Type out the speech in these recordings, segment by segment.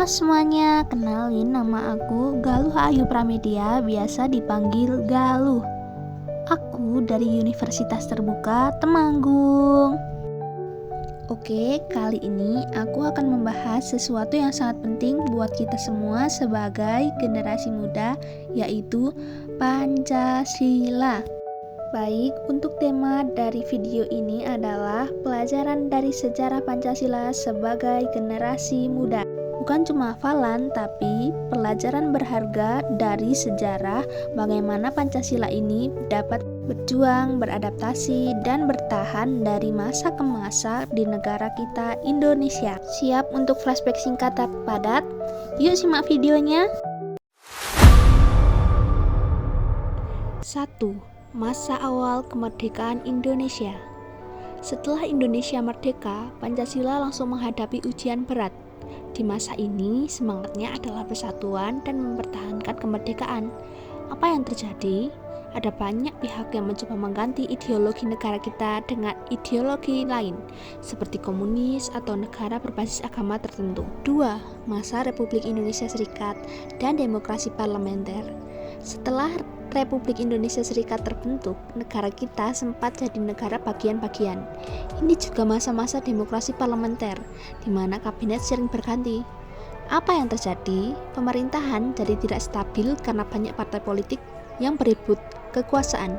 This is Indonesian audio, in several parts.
Halo semuanya, kenalin nama aku Galuh Ayu Pramedia, biasa dipanggil Galuh. Aku dari Universitas Terbuka Temanggung. Oke, kali ini aku akan membahas sesuatu yang sangat penting buat kita semua sebagai generasi muda, yaitu Pancasila. Baik, untuk tema dari video ini adalah pelajaran dari sejarah Pancasila sebagai generasi muda. Bukan cuma hafalan, tapi pelajaran berharga dari sejarah bagaimana Pancasila ini dapat berjuang, beradaptasi, dan bertahan dari masa ke masa di negara kita Indonesia. Siap untuk flashback singkat tapi padat? Yuk simak videonya. 1. Masa awal kemerdekaan Indonesia. Setelah Indonesia merdeka, Pancasila langsung menghadapi ujian berat. Di masa ini, semangatnya adalah persatuan dan mempertahankan kemerdekaan. Apa yang terjadi? Ada banyak pihak yang mencoba mengganti ideologi negara kita dengan ideologi lain, seperti komunis atau negara berbasis agama tertentu. 2. Masa Republik Indonesia Serikat dan demokrasi parlementer. Setelah Republik Indonesia Serikat terbentuk, negara kita sempat jadi negara bagian-bagian. Ini juga masa-masa demokrasi parlementer, di mana kabinet sering berganti. Apa yang terjadi? Pemerintahan jadi tidak stabil karena banyak partai politik yang berebut kekuasaan.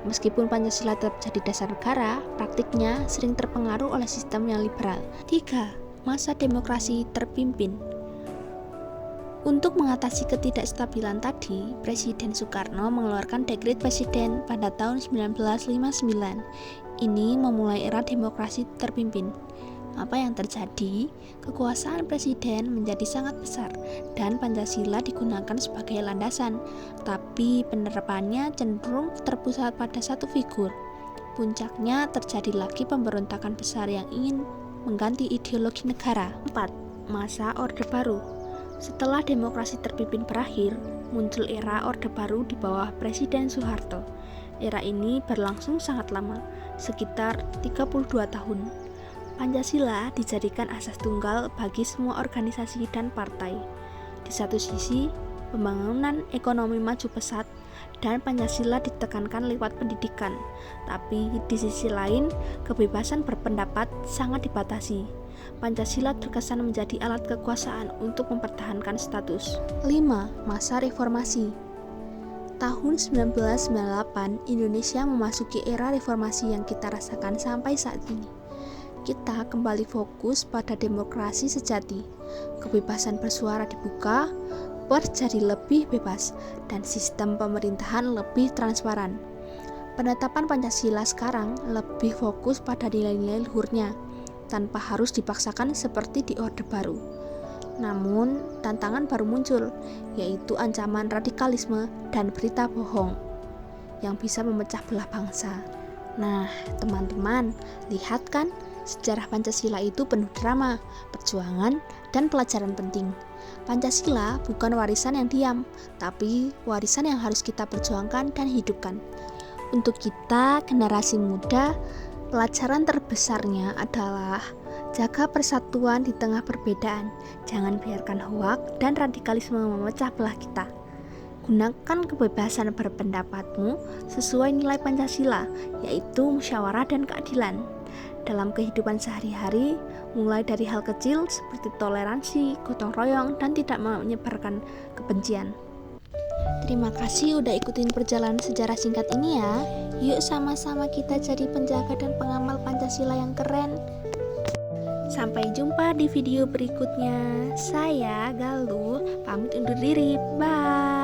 Meskipun Pancasila tetap jadi dasar negara, praktiknya sering terpengaruh oleh sistem yang liberal. 3. Masa demokrasi terpimpin. Untuk mengatasi ketidakstabilan tadi, Presiden Soekarno mengeluarkan Dekret Presiden pada tahun 1959. Ini memulai era demokrasi terpimpin. Apa yang terjadi? Kekuasaan presiden menjadi sangat besar dan Pancasila digunakan sebagai landasan, tapi penerapannya cenderung terpusat pada satu figur. Puncaknya terjadi lagi pemberontakan besar yang ingin mengganti ideologi negara. 4. Masa Orde Baru. Setelah demokrasi terpimpin berakhir, muncul era Orde Baru di bawah Presiden Soeharto. Era ini berlangsung sangat lama, sekitar 32 tahun. Pancasila dijadikan asas tunggal bagi semua organisasi dan partai. Di satu sisi, pembangunan ekonomi maju pesat dan Pancasila ditekankan lewat pendidikan. Tapi di sisi lain, kebebasan berpendapat sangat dibatasi. Pancasila terkesan menjadi alat kekuasaan untuk mempertahankan status. 5. Masa Reformasi. Tahun 1998, Indonesia memasuki era reformasi yang kita rasakan sampai saat ini. Kita kembali fokus pada demokrasi sejati. Kebebasan bersuara dibuka, pers jadi lebih bebas, dan sistem pemerintahan lebih transparan. Penetapan Pancasila sekarang lebih fokus pada nilai-nilai luhurnya, tanpa harus dipaksakan seperti di Orde Baru. Namun, tantangan baru muncul, yaitu ancaman radikalisme dan berita bohong yang bisa memecah belah bangsa. Nah, teman-teman, lihat kan, sejarah Pancasila itu penuh drama, perjuangan, dan pelajaran penting. Pancasila bukan warisan yang diam, tapi warisan yang harus kita perjuangkan dan hidupkan. Untuk kita, generasi muda, pelajaran terbesarnya adalah jaga persatuan di tengah perbedaan. Jangan biarkan hoak dan radikalisme memecah belah kita. Gunakan kebebasan berpendapatmu sesuai nilai Pancasila, yaitu musyawarah dan keadilan. Dalam kehidupan sehari-hari, mulai dari hal kecil seperti toleransi, gotong royong, dan tidak menyebarkan kebencian. Terima kasih udah ikutin perjalanan sejarah singkat ini ya. Yuk sama-sama kita jadi penjaga dan pengamal Pancasila yang keren. Sampai jumpa di video berikutnya. Saya Galuh, pamit undur diri. Bye.